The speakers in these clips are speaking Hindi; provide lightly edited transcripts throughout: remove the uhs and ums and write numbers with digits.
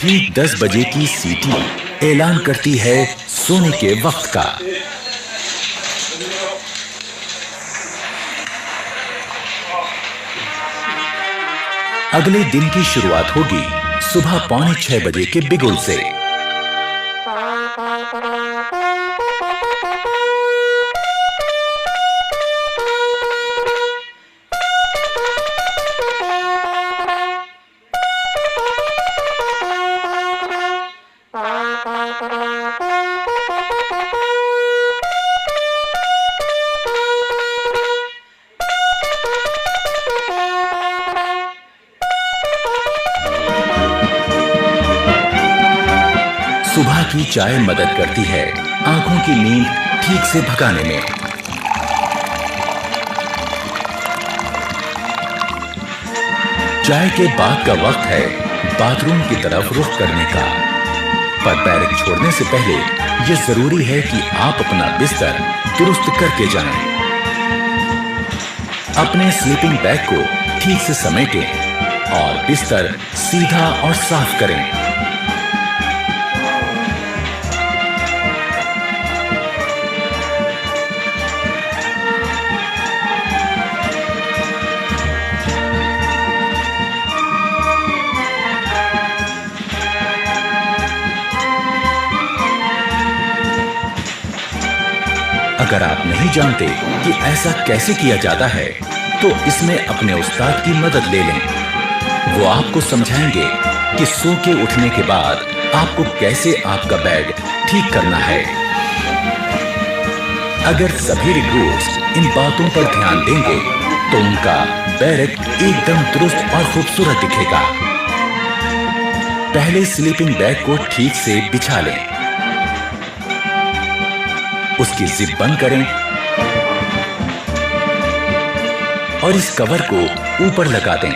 ठीक 10 बजे की सीटी ऐलान करती है सोने के वक्त का। अगले दिन की शुरुआत होगी सुबह 5:45 बजे के बिगुल से। सुबह की चाय मदद करती है आंखों की नींद ठीक से भगाने में। चाय के बाद का वक्त है बाथरूम की तरफ रुख करने का। पर बैरक छोड़ने से पहले यह जरूरी है कि आप अपना बिस्तर दुरुस्त करके जाएं। अपने स्लीपिंग बैग को ठीक से समेटें और बिस्तर सीधा और साफ करें। अगर आप नहीं जानते कि ऐसा कैसे किया जाता है तो इसमें अपने उस्ताद की मदद ले लें। वो आपको समझाएंगे कि सो के उठने के बाद आपको कैसे आपका बैग ठीक करना है। अगर सभी रिक्रूट्स इन बातों पर ध्यान देंगे तो उनका बैरक एकदम दुरुस्त और खूबसूरत दिखेगा। पहले स्लीपिंग बैग को ठीक से बिछा लें, उसकी जिप बंद करें और इस कवर को ऊपर लगा दें।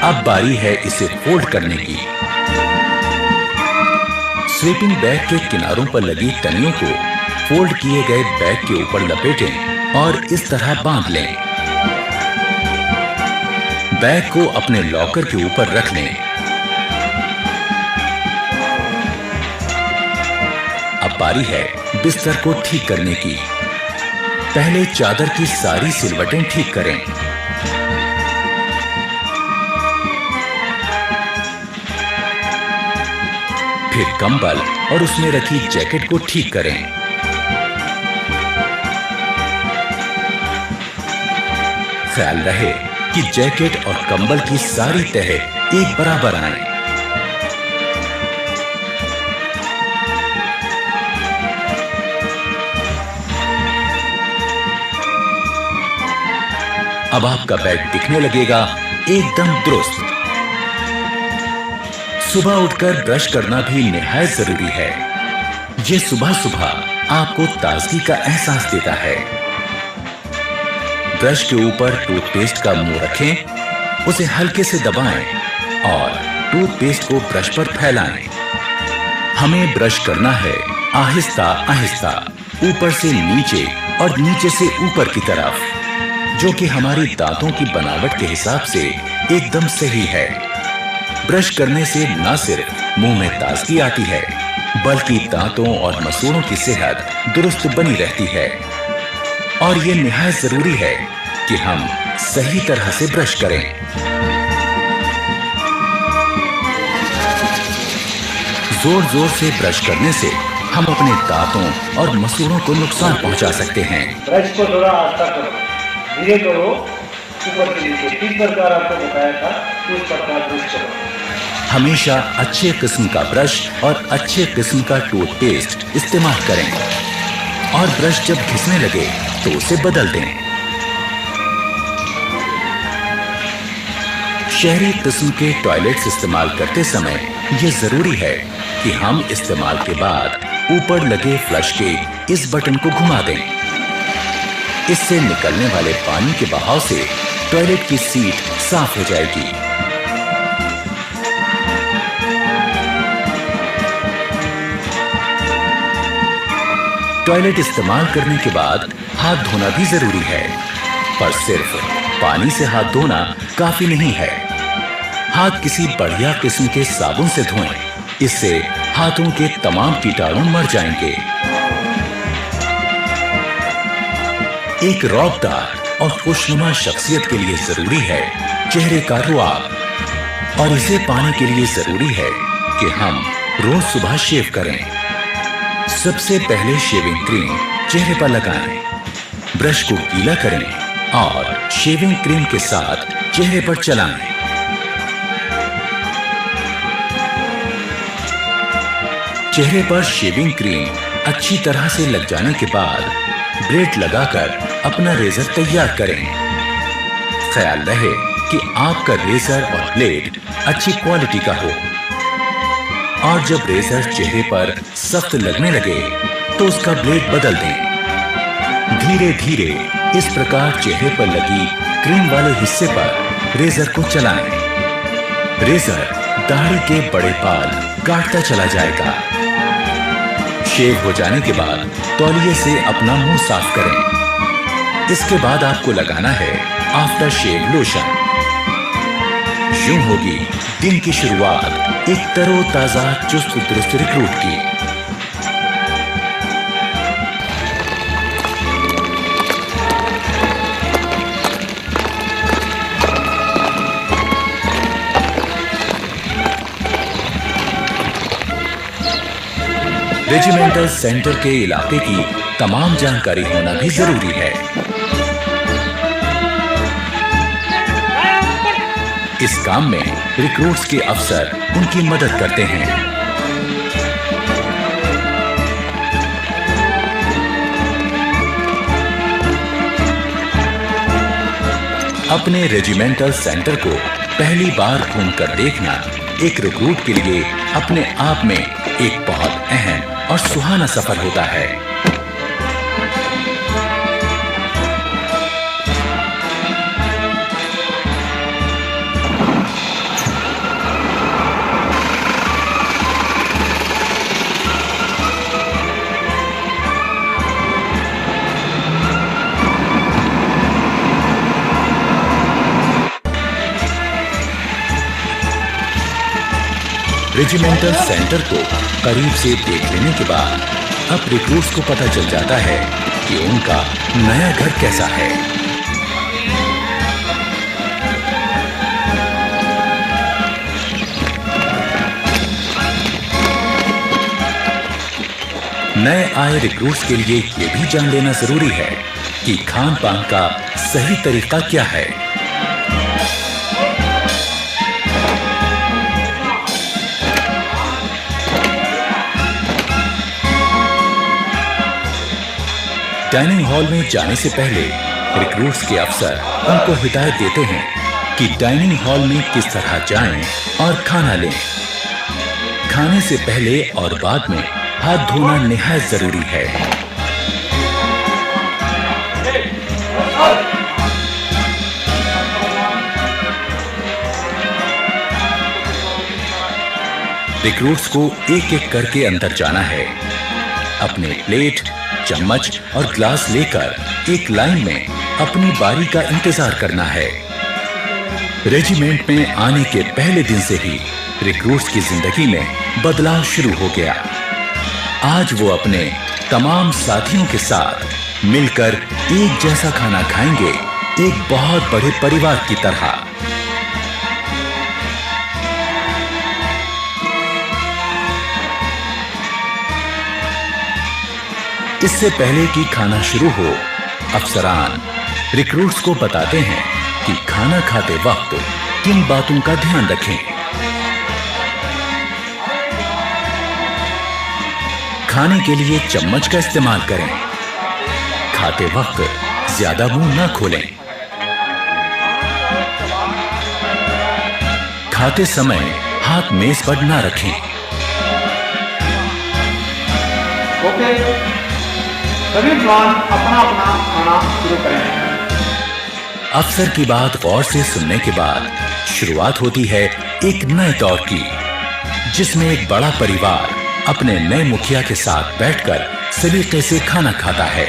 अब बारी है इसे फोल्ड करने की। स्लीपिंग बैग के किनारों पर लगी टनियों को फोल्ड किए गए बैग के ऊपर लपेटें और इस तरह बांध लें। बैग को अपने लॉकर के ऊपर रख लें। अब बारी है बिस्तर को ठीक करने की। पहले चादर की सारी सिलवटें ठीक करें। फिर कंबल और उसमें रखी जैकेट को ठीक करें। ख्याल रहे कि जैकेट और कंबल की सारी तह एक बराबर आए। अब आपका बैग दिखने लगेगा एकदम दुरुस्त। सुबह उठकर ब्रश करना भी निहायत जरूरी है। ये सुबह सुबह आपको ताजगी का एहसास देता है। ब्रश के ऊपर टूथपेस्ट का मुंह रखें, उसे हल्के से दबाएं और टूथपेस्ट को ब्रश पर फैलाएं। हमें ब्रश करना है आहिस्ता आहिस्ता, ऊपर से नीचे और नीचे से ऊपर की तरफ, जो कि हमारी दांतों की बनावट के हिसाब से एकदम सही है। ब्रश करने से न सिर्फ मुंह में ताजगी आती है बल्कि दांतों और मसूड़ों की सेहत दुरुस्त बनी रहती है। और ये निहायत जरूरी है कि हम सही तरह से ब्रश करें। जोर जोर से ब्रश करने से हम अपने दांतों और मसूड़ों को नुकसान पहुंचा सकते हैं। ब्रश को थोड़ा आस्था करो, धीरे करो, ऊपर के नीचे, किस प्रकार आपको बताया था उस प्रकार ब्रश करो। हमेशा अच्छे किस्म का ब्रश और अच्छे किस्म का टूथपेस्ट इस्तेमाल करें और ब्रश जब घिसने लगे तो उसे बदल दें। शहरी किस्म के टॉयलेट्स इस्तेमाल करते समय यह जरूरी है कि हम इस्तेमाल के बाद ऊपर लगे फ्लश के इस बटन को घुमा दें। इससे निकलने वाले पानी के बहाव से टॉयलेट की सीट साफ हो जाएगी। टॉयलेट इस्तेमाल करने के बाद हाथ धोना भी जरूरी है, पर सिर्फ पानी से हाथ धोना काफी नहीं है। हाथ किसी बढ़िया किस्म के साबुन से धोएं। इससे हाथों के तमाम कीटाणु मर जाएंगे। एक रौबदार और खुशनुमा शख्सियत के लिए जरूरी है चेहरे का रुआब, और इसे पाने के लिए जरूरी है कि हम रोज सुबह शेव करें। सबसे पहले शेविंग क्रीम चेहरे पर लगाएं, ब्रश को गीला करें और शेविंग क्रीम के साथ चेहरे पर चलाएं। चेहरे पर शेविंग क्रीम अच्छी तरह से लग जाने के बाद ब्लेड लगाकर अपना रेजर तैयार करें। ख्याल रहे कि आपका रेजर और ब्लेड अच्छी क्वालिटी का हो, और जब रेजर चेहरे पर सख्त लगने लगे तो उसका ब्लेड बदल दें। धीरे धीरे इस प्रकार चेहरे पर लगी क्रीम वाले हिस्से पर रेजर को चलाएं। रेजर दाढ़ी के बड़े बाल काटता चला जाएगा। शेव हो जाने के बाद तौलिए से अपना मुंह साफ करें। इसके बाद आपको लगाना है आफ्टर शेव लोशन। यूं होगी दिन की शुरुआत एक तरोताजा चुस्त दुरुस्त रिक्रूट की। रेजिमेंटल सेंटर के इलाके की तमाम जानकारी होना भी जरूरी है। इस काम में रिक्रूट्स के अफसर उनकी मदद करते हैं। अपने रेजिमेंटल सेंटर को पहली बार घूमकर देखना एक रिक्रूट के लिए अपने आप में एक बहुत अहम और सुहाना सफर होता है। रेजिमेंटल सेंटर को करीब से देख लेने के बाद अब रिक्रूट्स को पता चल जाता है कि उनका नया घर कैसा है। नए आए रिक्रूट्स के लिए ये भी जान लेना जरूरी है कि खान पान का सही तरीका क्या है। डाइनिंग हॉल में जाने से पहले रिक्रूट्स के अफसर उनको हिदायत देते हैं कि डाइनिंग हॉल में किस तरह जाएं और खाना लें। खाने से पहले और बाद में हाथ धोना निहायत जरूरी है। रिक्रूट्स को एक एक करके अंदर जाना है। अपने प्लेट, चम्मच और ग्लास लेकर एक लाइन में अपनी बारी का इंतजार करना है। रेजिमेंट में आने के पहले दिन से ही रिक्रूट्स की जिंदगी में बदलाव शुरू हो गया। आज वो अपने तमाम साथियों के साथ मिलकर एक जैसा खाना खाएंगे, एक बहुत बड़े परिवार की तरह। इससे पहले कि खाना शुरू हो, अफसरान रिक्रूट्स को बताते हैं कि खाना खाते वक्त किन बातों का ध्यान रखें। खाने के लिए चम्मच का इस्तेमाल करें। खाते वक्त ज्यादा मुंह ना खोलें। खाते समय हाथ मेज पर ना रखें। सभी जवान अपना अपना खाना शुरू करें। अफसर की बात गौर से सुनने के बाद शुरुआत होती है एक नए दौर की, जिसमें एक बड़ा परिवार अपने नए मुखिया के साथ बैठकर सलीके से खाना खाता है।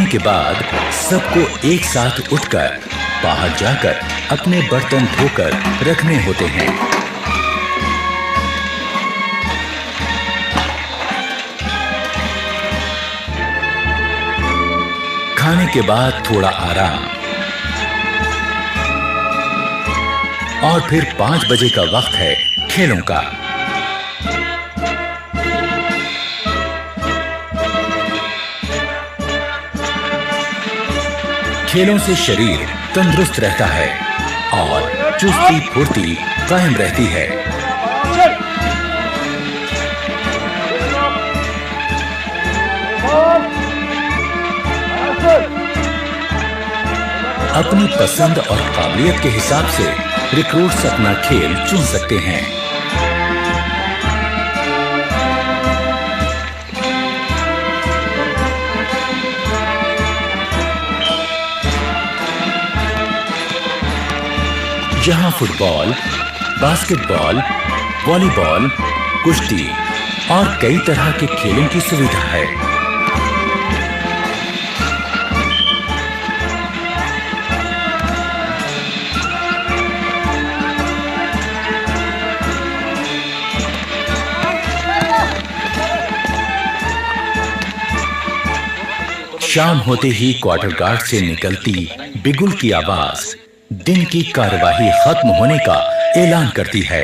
के बाद सबको एक साथ उठकर बाहर जाकर अपने बर्तन धोकर रखने होते हैं। खाने के बाद थोड़ा आराम और फिर 5 बजे का वक्त है खेलों का। खेलों से शरीर तंदुरुस्त रहता है और चुस्ती फुर्ती कायम रहती है। अपनी पसंद और काबिलियत के हिसाब से रिक्रूट्स अपना खेल चुन सकते हैं। यहाँ फुटबॉल, बास्केटबॉल, वॉलीबॉल, कुश्ती और कई तरह के खेलों की सुविधा है। शाम होते ही क्वार्टर गार्ड से निकलती बिगुल की आवाज दिन की कार्यवाही खत्म होने का ऐलान करती है।